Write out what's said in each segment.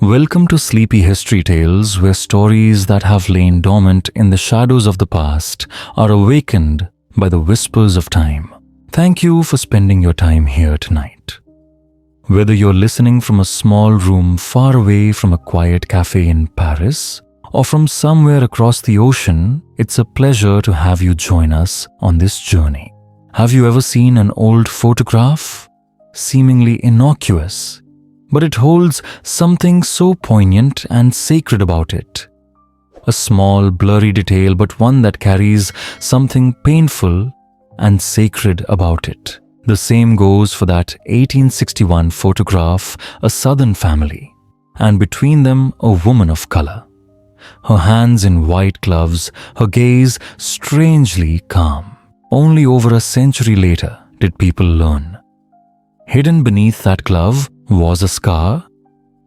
Welcome to Sleepy History Tales, where stories that have lain dormant in the shadows of the past are awakened by the whispers of time. Thank you for spending your time here tonight. Whether you're listening from a small room far away from a quiet cafe in Paris, or from somewhere across the ocean, it's a pleasure to have you join us on this journey. Have you ever seen an old photograph? Seemingly innocuous, but it holds something so poignant and sacred about it. A small, blurry detail, but one that carries something painful and sacred about it. The same goes for that 1861 photograph, a southern family, and between them a woman of color. Her hands in white gloves, her gaze strangely calm. Only over a century later did people learn. Hidden beneath that glove was a scar,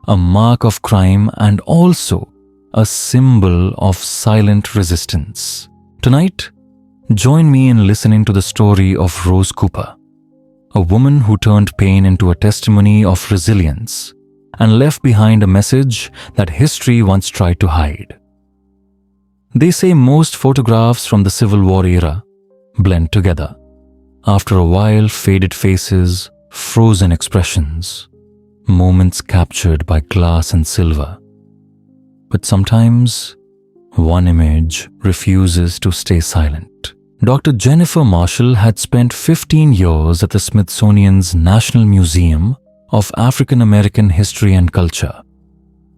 a mark of crime, and also a symbol of silent resistance. Tonight, join me in listening to the story of Rose Cooper, a woman who turned pain into a testimony of resilience and left behind a message that history once tried to hide. They say most photographs from the Civil War era blend together. After a while, faded faces, frozen expressions, moments captured by glass and silver. But sometimes, one image refuses to stay silent. Dr. Jennifer Marshall had spent 15 years at the Smithsonian's National Museum of African American History and Culture.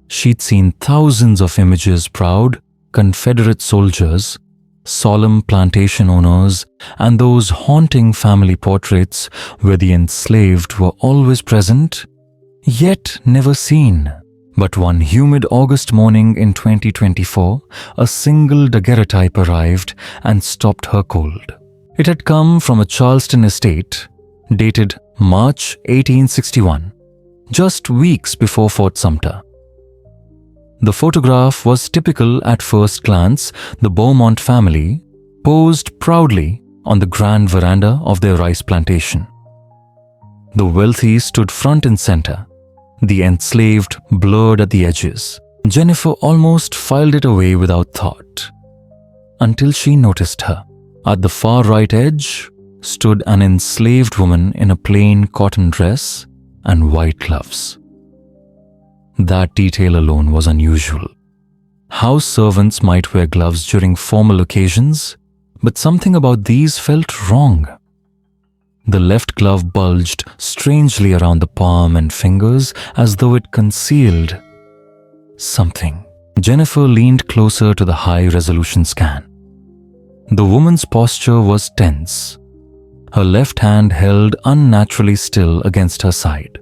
She'd seen thousands of images, proud Confederate soldiers, solemn plantation owners, and those haunting family portraits where the enslaved were always present, yet never seen. But one humid August morning in 2024, a single daguerreotype arrived and stopped her cold. It had come from a Charleston estate, dated March 1861, just weeks before Fort Sumter. The photograph was typical at first glance. The Beaumont family posed proudly on the grand veranda of their rice plantation. The wealthy stood front and center, the enslaved blurred at the edges. Jennifer almost filed it away without thought, until she noticed her. At the far right edge stood an enslaved woman in a plain cotton dress and white gloves. That detail alone was unusual. House servants might wear gloves during formal occasions, but something about these felt wrong. The left glove bulged strangely around the palm and fingers as though it concealed something. Jennifer leaned closer to the high-resolution scan. The woman's posture was tense, her left hand held unnaturally still against her side.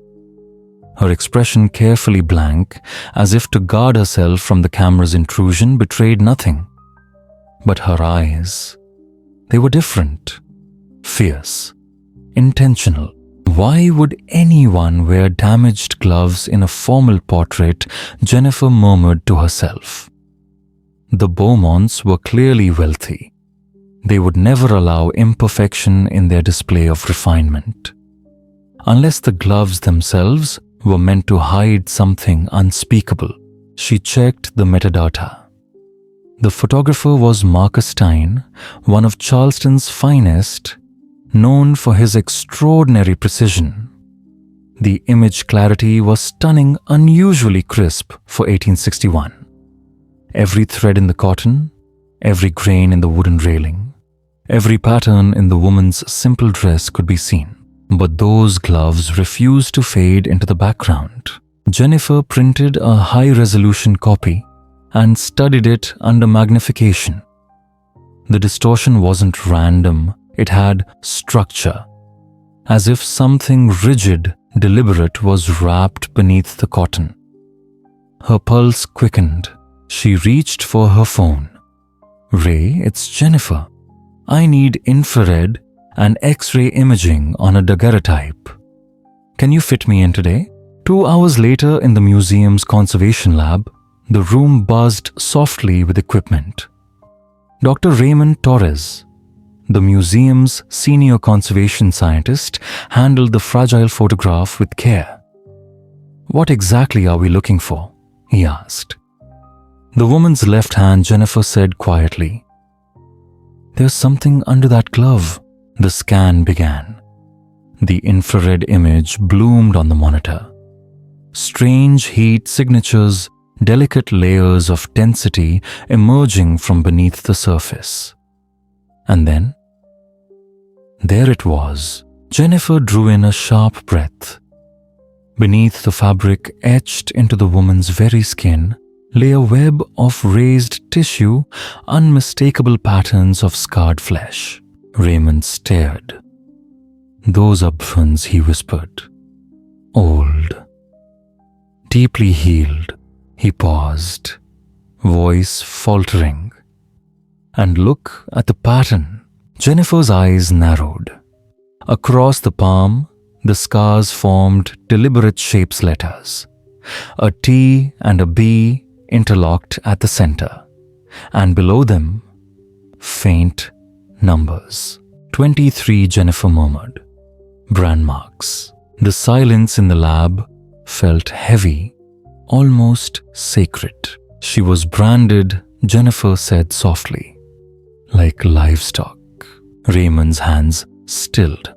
Her expression carefully blank, as if to guard herself from the camera's intrusion, betrayed nothing. But her eyes, they were different, fierce, intentional. Why would anyone wear damaged gloves in a formal portrait? Jennifer murmured to herself. The Beaumonts were clearly wealthy. They would never allow imperfection in their display of refinement. Unless the gloves themselves were meant to hide something unspeakable. She checked the metadata. The photographer was Marcus Stein, one of Charleston's finest, known for his extraordinary precision. The image clarity was stunning, unusually crisp for 1861. Every thread in the cotton, every grain in the wooden railing, every pattern in the woman's simple dress could be seen. But those gloves refused to fade into the background. Jennifer printed a high-resolution copy and studied it under magnification. The distortion wasn't random, it had structure, as if something rigid, deliberate was wrapped beneath the cotton. Her pulse quickened. She reached for her phone. "Ray, it's Jennifer. I need infrared and X-ray imaging on a daguerreotype. Can you fit me in today?" 2 hours later, in the museum's conservation lab, the room buzzed softly with equipment. Dr. Raymond Torres, the museum's senior conservation scientist, handled the fragile photograph with care. "What exactly are we looking for?" he asked. The woman's left hand, Jennifer said quietly. There's something under that glove. The scan began. The infrared image bloomed on the monitor. Strange heat signatures, delicate layers of density emerging from beneath the surface. And then, there it was. Jennifer drew in a sharp breath. Beneath the fabric etched into the woman's very skin lay a web of raised tissue, unmistakable patterns of scarred flesh. Raymond stared. Those are burns, he whispered. Old. Deeply healed. He paused, voice faltering. And look at the pattern. Jennifer's eyes narrowed. Across the palm, the scars formed deliberate shapes letters. A T and a B interlocked at the center, and below them, faint numbers. 23, Jennifer murmured. Brand marks. The silence in the lab felt heavy, almost sacred. She was branded, Jennifer said softly, like livestock. Raymond's hands stilled.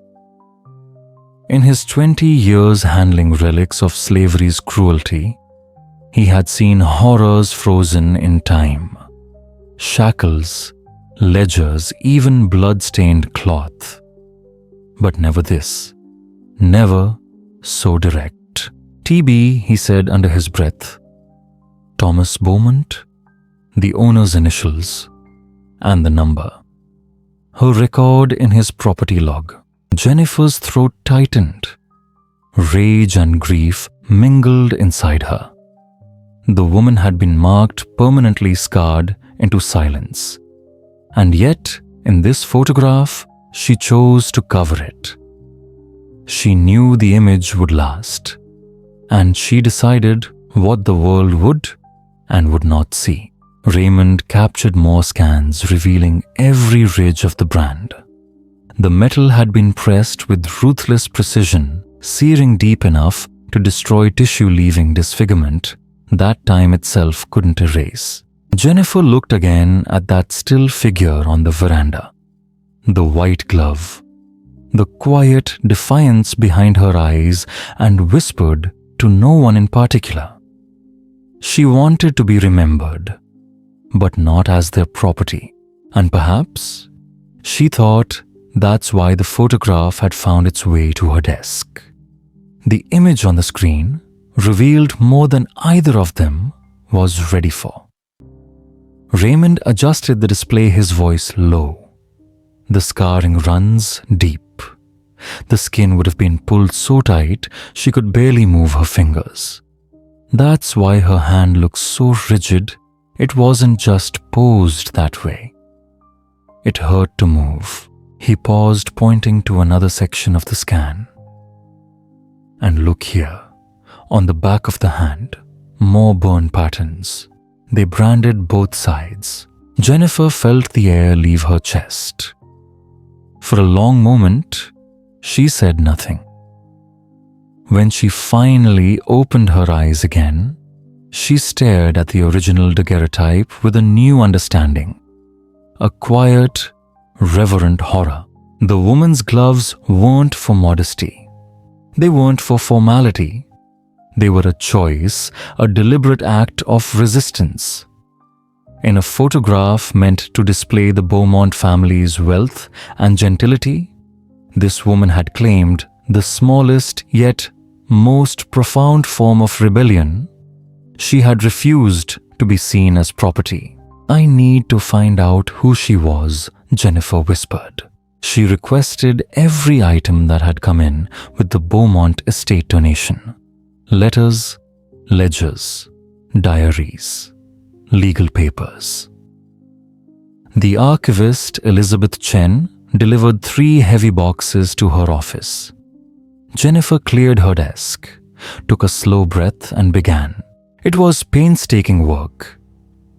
In his 20 years handling relics of slavery's cruelty, he had seen horrors frozen in time. Shackles, ledgers, even blood-stained cloth. But never this. Never so direct. TB, he said under his breath. Thomas Beaumont, the owner's initials, and the number. Her record in his property log. Jennifer's throat tightened. Rage and grief mingled inside her. The woman had been marked permanently scarred into silence. And yet, in this photograph, she chose to cover it. She knew the image would last, and she decided what the world would and would not see. Raymond captured more scans, revealing every ridge of the brand. The metal had been pressed with ruthless precision, searing deep enough to destroy tissue, leaving disfigurement that time itself couldn't erase. Jennifer looked again at that still figure on the veranda. The white glove, the quiet defiance behind her eyes, and whispered to no one in particular. She wanted to be remembered, but not as their property. And perhaps, she thought, that's why the photograph had found its way to her desk. The image on the screen revealed more than either of them was ready for. Raymond adjusted the display, his voice low. The scarring runs deep. The skin would have been pulled so tight she could barely move her fingers. That's why her hand looks so rigid. It wasn't just posed that way. It hurt to move. He paused, pointing to another section of the scan. And look here. On the back of the hand, more burn patterns. They branded both sides. Jennifer felt the air leave her chest. For a long moment, she said nothing. When she finally opened her eyes again, she stared at the original daguerreotype with a new understanding. A quiet, reverent horror. The woman's gloves weren't for modesty. They weren't for formality. They were a choice, a deliberate act of resistance. In a photograph meant to display the Beaumont family's wealth and gentility, this woman had claimed the smallest yet most profound form of rebellion. She had refused to be seen as property. I need to find out who she was, Jennifer whispered. She requested every item that had come in with the Beaumont estate donation. Letters, ledgers, diaries, legal papers. The archivist, Elizabeth Chen, delivered 3 heavy boxes to her office. Jennifer cleared her desk, took a slow breath, and began. It was painstaking work.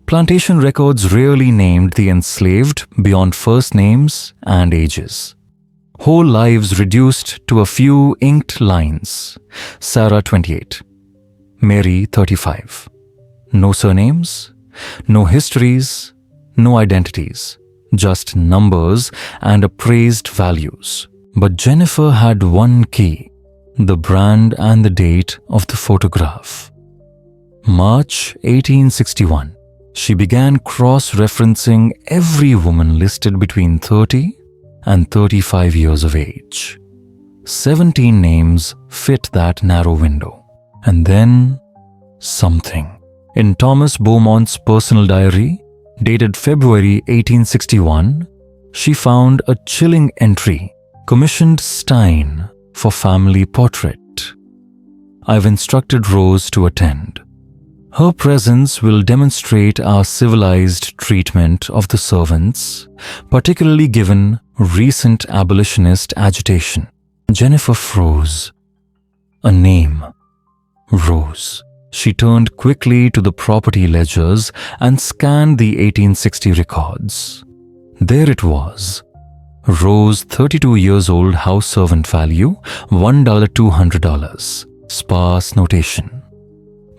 Plantation records rarely named the enslaved beyond first names and ages. Whole lives reduced to a few inked lines. Sarah, 28. Mary, 35. No surnames, no histories, no identities, just numbers and appraised values. But Jennifer had one key: the brand and the date of the photograph. March 1861. She began cross-referencing every woman listed between 30 and 35 years of age. 17 names fit that narrow window. And then something. In Thomas Beaumont's personal diary, dated February 1861, she found a chilling entry: commissioned Stein for family portrait. I've instructed Rose to attend. Her presence will demonstrate our civilized treatment of the servants, particularly given recent abolitionist agitation. Jennifer froze. A name. Rose. She turned quickly to the property ledgers and scanned the 1860 records. There it was. Rose, 32 years old, house servant value, $1,200. Sparse notation.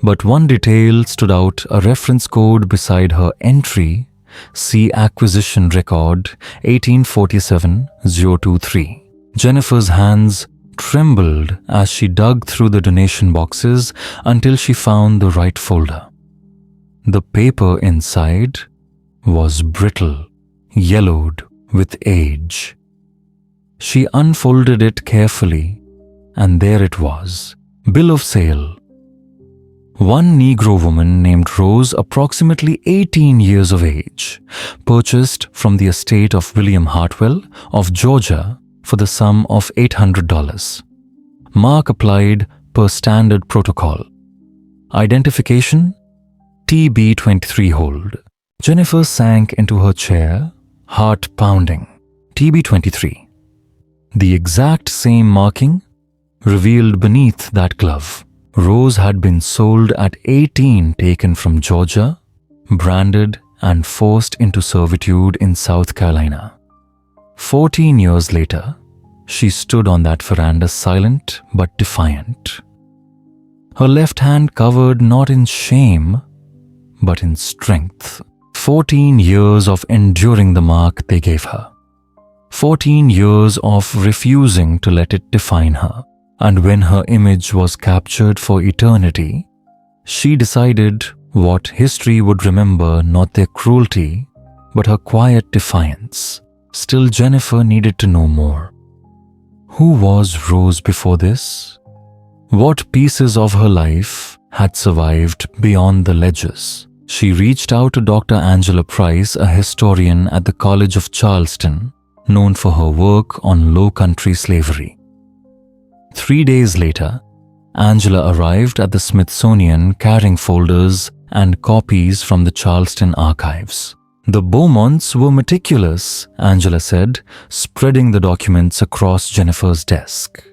But one detail stood out: a reference code beside her entry. See acquisition record 1847-023. Jennifer's hands trembled as she dug through the donation boxes until she found the right folder. The paper inside was brittle, yellowed with age. She unfolded it carefully, and there it was: bill of sale. One Negro woman named Rose, approximately 18 years of age, purchased from the estate of William Hartwell of Georgia for the sum of $800. Mark applied per standard protocol. Identification: TB23 hold. Jennifer sank into her chair, heart pounding. TB23. The exact same marking revealed beneath that glove. Rose had been sold at 18, taken from Georgia, branded and forced into servitude in South Carolina. 14 years later, she stood on that veranda silent but defiant. Her left hand covered not in shame, but in strength. 14 years of enduring the mark they gave her. 14 years of refusing to let it define her. And when her image was captured for eternity, she decided what history would remember: not their cruelty, but her quiet defiance. Still, Jennifer needed to know more. Who was Rose before this? What pieces of her life had survived beyond the ledgers? She reached out to Dr. Angela Price, a historian at the College of Charleston, known for her work on Low Country slavery. 3 days later, Angela arrived at the Smithsonian carrying folders and copies from the Charleston archives. The Beaumonts were meticulous, Angela said, spreading the documents across Jennifer's desk.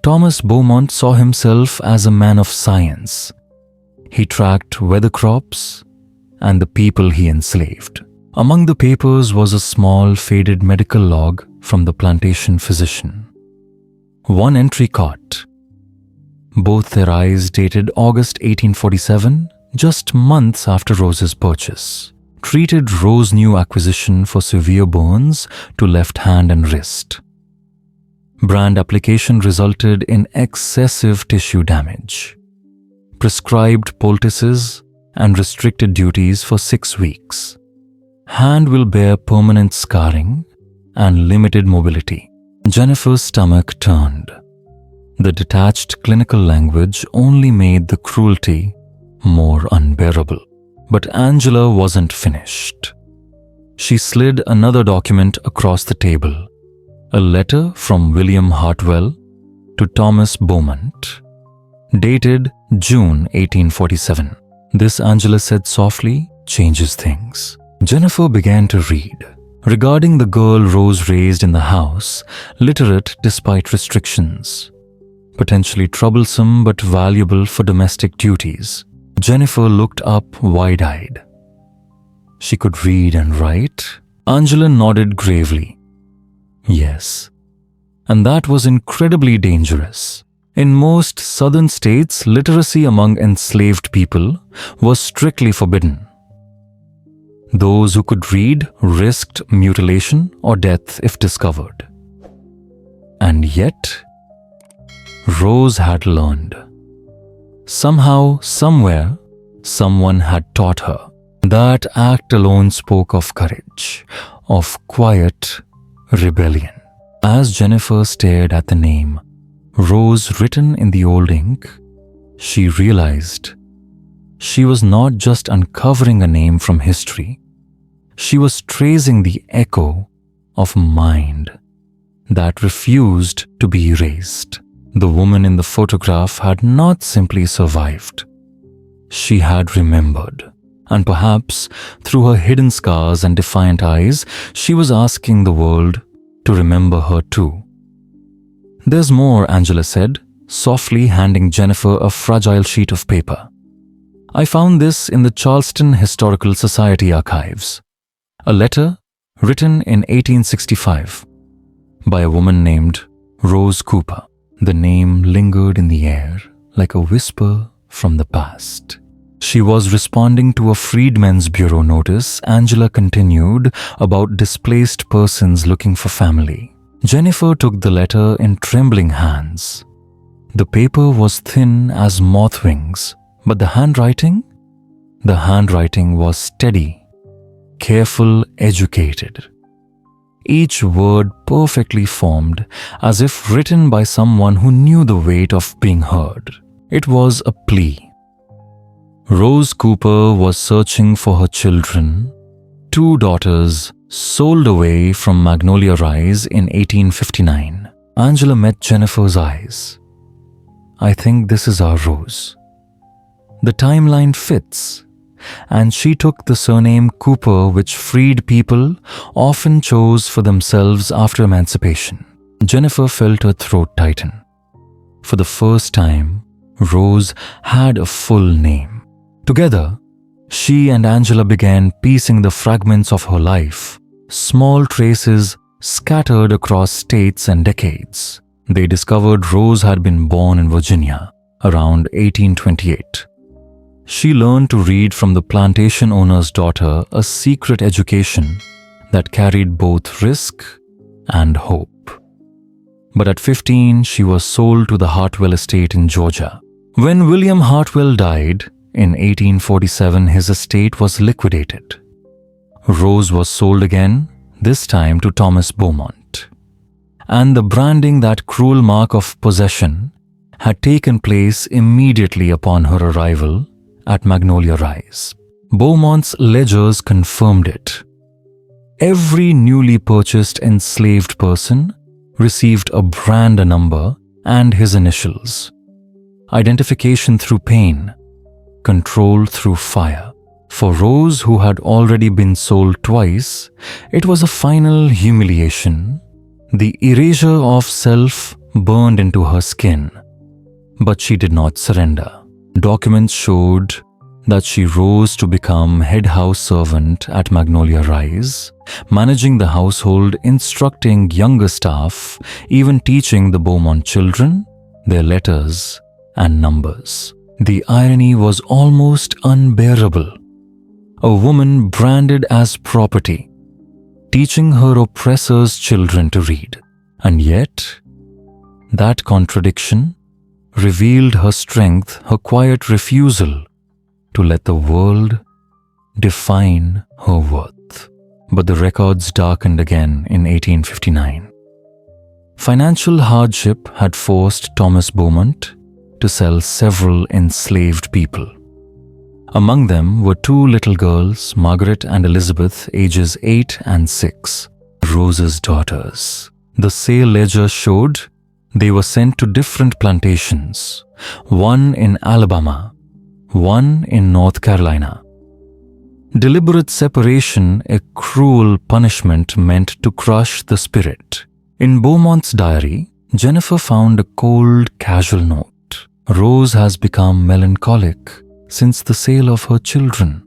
Thomas Beaumont saw himself as a man of science. He tracked weather crops and the people he enslaved. Among the papers was a small, faded medical log from the plantation physician. One entry caught. Both their eyes dated August 1847, just months after Rose's purchase. Treated Rose new acquisition for severe burns to left hand and wrist. Brand application resulted in excessive tissue damage. Prescribed poultices and restricted duties for 6 weeks. Hand will bear permanent scarring and limited mobility. Jennifer's stomach turned. The detached clinical language only made the cruelty more unbearable. But Angela wasn't finished. She slid another document across the table. A letter from William Hartwell to Thomas Beaumont, dated June 1847. This, Angela said softly, changes things. Jennifer began to read. Regarding the girl Rose raised in the house, literate despite restrictions, potentially troublesome but valuable for domestic duties. Jennifer looked up wide-eyed. She could read and write. Angela nodded gravely. Yes. And that was incredibly dangerous. In most southern states, literacy among enslaved people was strictly forbidden. Those who could read risked mutilation or death if discovered. And yet, Rose had learned. Somehow, somewhere, someone had taught her. That act alone spoke of courage, of quiet rebellion. As Jennifer stared at the name Rose written in the old ink, she realized she was not just uncovering a name from history, she was tracing the echo of a mind that refused to be erased. The woman in the photograph had not simply survived. She had remembered. And perhaps, through her hidden scars and defiant eyes, she was asking the world to remember her too. "There's more," Angela said, softly handing Jennifer a fragile sheet of paper. "I found this in the Charleston Historical Society archives. A letter written in 1865 by a woman named Rose Cooper." The name lingered in the air like a whisper from the past. She was responding to a Freedmen's Bureau notice, Angela continued, about displaced persons looking for family. Jennifer took the letter in trembling hands. The paper was thin as moth wings, but the handwriting? The handwriting was steady, careful, educated. Each word perfectly formed, as if written by someone who knew the weight of being heard. It was a plea. Rose Cooper was searching for her children, 2 daughters sold away from Magnolia Rise in 1859. Angela met Jennifer's eyes. "I think this is our Rose. The timeline fits." And she took the surname Cooper, which freed people often chose for themselves after emancipation. Jennifer felt her throat tighten. For the first time, Rose had a full name. Together, she and Angela began piecing the fragments of her life, small traces scattered across states and decades. They discovered Rose had been born in Virginia around 1828. She learned to read from the plantation owner's daughter, a secret education that carried both risk and hope. But at 15, she was sold to the Hartwell estate in Georgia. When William Hartwell died in 1847, his estate was liquidated. Rose was sold again, this time to Thomas Beaumont. And the branding, that cruel mark of possession, had taken place immediately upon her arrival at Magnolia Rise. Beaumont's ledgers confirmed it. Every newly purchased enslaved person received a brand number and his initials. Identification through pain, control through fire. For Rose, who had already been sold twice, it was a final humiliation. The erasure of self burned into her skin, but she did not surrender. Documents showed that she rose to become head house servant at Magnolia Rise, managing the household, instructing younger staff, even teaching the Beaumont children their letters and numbers. The irony was almost unbearable. A woman branded as property, teaching her oppressor's children to read. And yet, that contradiction revealed her strength, her quiet refusal to let the world define her worth. But the records darkened again in 1859. Financial hardship had forced Thomas Beaumont to sell several enslaved people. Among them were 2 little girls, Margaret and Elizabeth, ages 8 and 6, Rose's daughters. The sale ledger showed they were sent to different plantations, one in Alabama, one in North Carolina. Deliberate separation, a cruel punishment meant to crush the spirit. In Beaumont's diary, Jennifer found a cold, casual note. Rose has become melancholic since the sale of her children.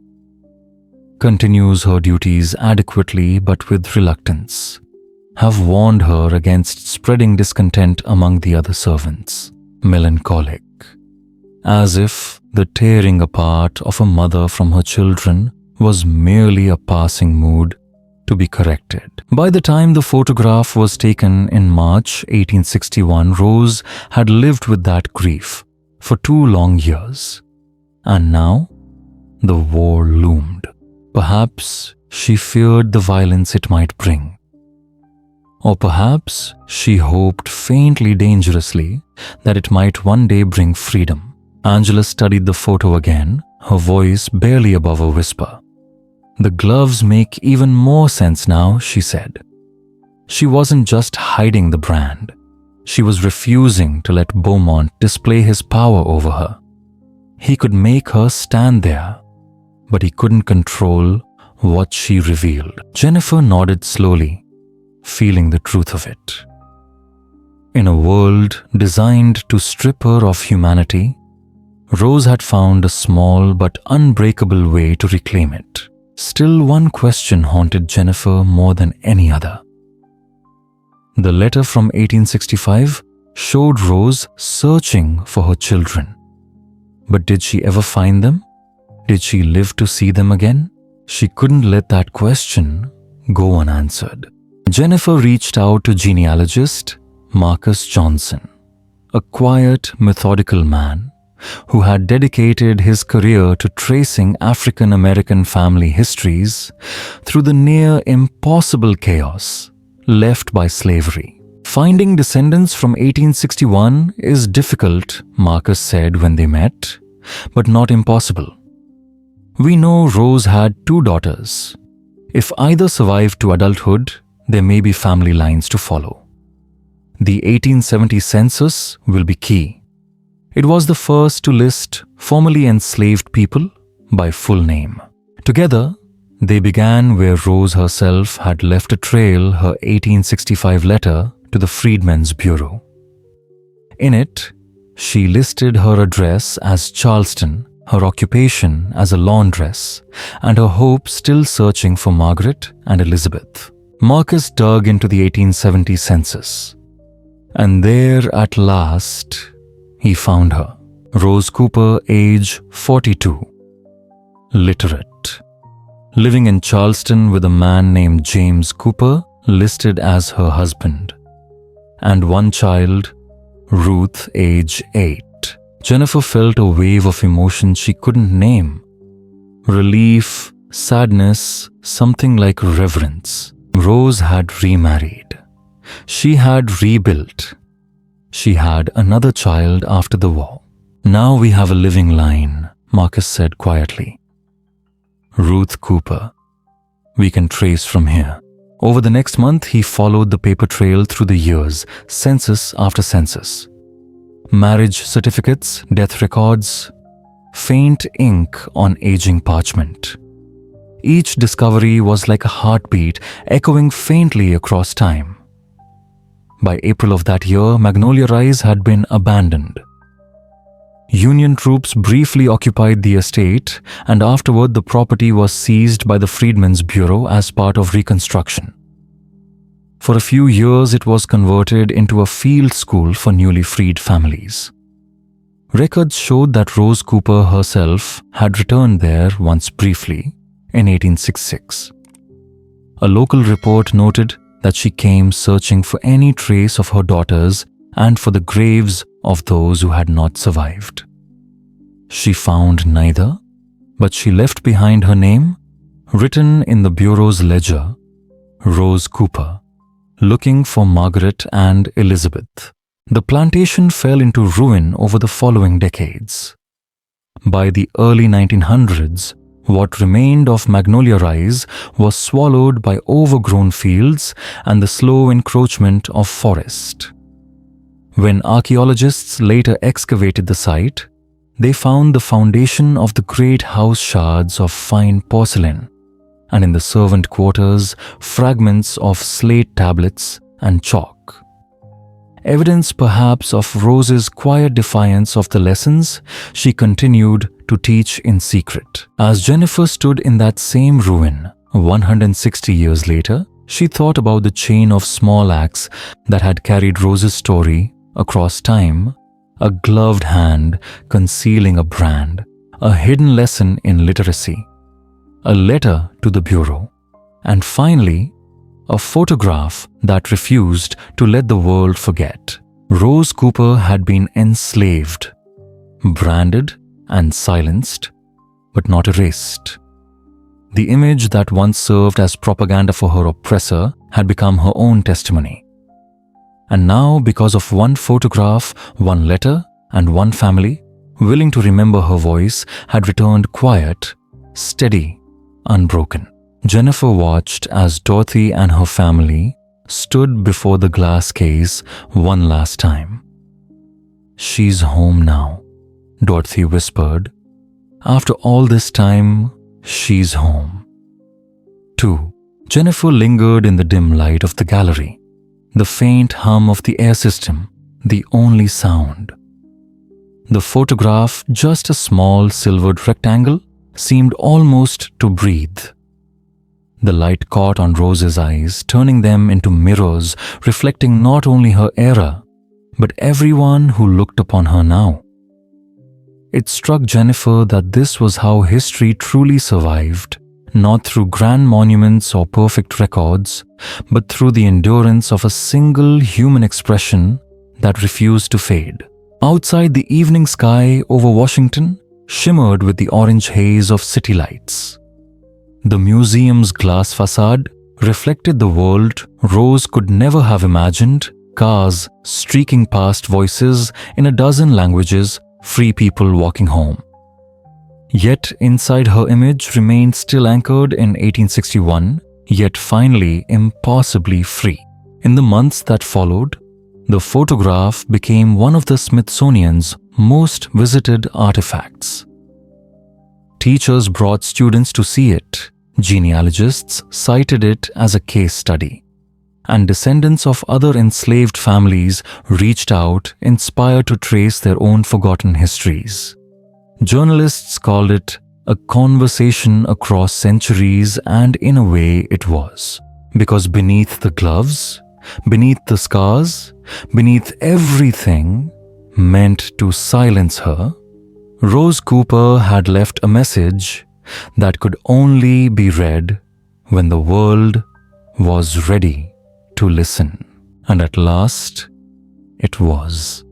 Continues her duties adequately but with reluctance. Have warned her against spreading discontent among the other servants. melancholic, as if the tearing apart of a mother from her children was merely a passing mood to be corrected. By the time the photograph was taken in March 1861, Rose had lived with that grief for 2 long years. And now, the war loomed. Perhaps she feared the violence it might bring. Or perhaps she hoped faintly dangerously that it might one day bring freedom. Angela studied the photo again, her voice barely above a whisper. "The gloves make even more sense now," she said. She wasn't just hiding the brand. She was refusing to let Beaumont display his power over her. He could make her stand there, but he couldn't control what she revealed. Jennifer nodded slowly, feeling the truth of it. In a world designed to strip her of humanity, Rose had found a small but unbreakable way to reclaim it. Still, one question haunted Jennifer more than any other. The letter from 1865 showed Rose searching for her children. But did she ever find them? Did she live to see them again? She couldn't let that question go unanswered. Jennifer reached out to genealogist Marcus Johnson, a quiet, methodical man who had dedicated his career to tracing African American family histories through the near impossible chaos left by slavery. Finding descendants from 1861 is difficult, Marcus said when they met, but not impossible. We know Rose had 2 daughters. If either survived to adulthood, there may be family lines to follow. The 1870 census will be key. It was the first to list formerly enslaved people by full name. Together, they began where Rose herself had left a trail, her 1865 letter to the Freedmen's Bureau. In it, she listed her address as Charleston, her occupation as a laundress, and her hope still searching for Margaret and Elizabeth. Marcus dug into the 1870 census, and there at last he found her. Rose Cooper, age 42, literate, living in Charleston with a man named James Cooper, listed as her husband, and 1 child, Ruth, age 8. Jennifer felt a wave of emotion she couldn't name. Relief, sadness, something like reverence. Rose had remarried. She had rebuilt. She had another child after the war. "Now we have a living line," Marcus said quietly. "Ruth Cooper. We can trace from here." Over the next month, he followed the paper trail through the years, census after census. Marriage certificates, death records, faint ink on aging parchment. Each discovery was like a heartbeat echoing faintly across time. By April of that year, Magnolia Rise had been abandoned. Union troops briefly occupied the estate, and afterward the property was seized by the Freedmen's Bureau as part of Reconstruction. For a few years, it was converted into a field school for newly freed families. Records showed that Rose Cooper herself had returned there once briefly in 1866. A local report noted that she came searching for any trace of her daughters and for the graves of those who had not survived. She found neither, but she left behind her name, written in the Bureau's ledger, Rose Cooper, looking for Margaret and Elizabeth. The plantation fell into ruin over the following decades. By the early 1900s, what remained of Magnolia Rise was swallowed by overgrown fields and the slow encroachment of forest. When archaeologists later excavated the site, they found the foundation of the great house shards of fine porcelain, and in the servant quarters, fragments of slate tablets and chalk. Evidence perhaps of Rose's quiet defiance of the lessons she continued to teach in secret. As Jennifer stood in that same ruin 160 years later, she thought about the chain of small acts that had carried Rose's story across time a gloved hand concealing a brand, a hidden lesson in literacy, a letter to the bureau, and finally, a photograph that refused to let the world forget. Rose Cooper had been enslaved, branded and silenced, but not erased. The image that once served as propaganda for her oppressor had become her own testimony. And now, because of one photograph, one letter, and one family, willing to remember her voice had returned quiet, steady, unbroken. Jennifer watched as Dorothy and her family stood before the glass case one last time. "She's home now," Dorothy whispered. "After all this time, she's home." 2. Jennifer lingered in the dim light of the gallery, the faint hum of the air system, the only sound. The photograph, just a small silvered rectangle, seemed almost to breathe. The light caught on Rose's eyes, turning them into mirrors reflecting not only her era, but everyone who looked upon her now. It struck Jennifer that this was how history truly survived, not through grand monuments or perfect records, but through the endurance of a single human expression that refused to fade. Outside, the evening sky over Washington shimmered with the orange haze of city lights. The museum's glass facade reflected the world Rose could never have imagined: cars streaking past, voices in a dozen languages, free people walking home. Yet inside, her image remained still anchored in 1861, yet finally impossibly free. In the months that followed, the photograph became one of the Smithsonian's most visited artifacts. Teachers brought students to see it, genealogists cited it as a case study, and descendants of other enslaved families reached out, inspired to trace their own forgotten histories. Journalists called it a conversation across centuries, and in a way it was, because beneath the gloves, beneath the scars, beneath everything meant to silence her, Rose Cooper had left a message that could only be read when the world was ready to listen. And at last, it was.